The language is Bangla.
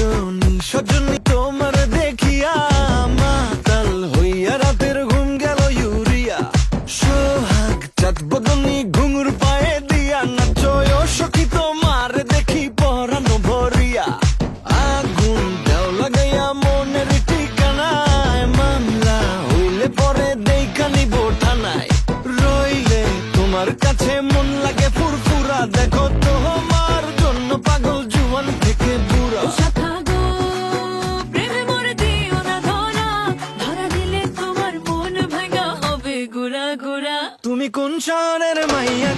সজনী সজনী তোমার দেখিয়া মাতাল হইয়া রাতের ঘুম গেল ইউরিয়া সোহাগ চাঁদ বদনী ঘুঙুর পায়ে দিয়া নাচয় সখী তোমার দেখি পরানো ভরিয়া আগুন দেও লাগাইয়া মনের ঠিকানায় মামলা হইলে পরে দেখা নিব থানায় রইলে তোমার কাছে মন লাগে ফুরফুরা দেখো তোমার জন্য পাগল জুয়ান থেকে বুড়া তুমি কোন শহরের মাইয়া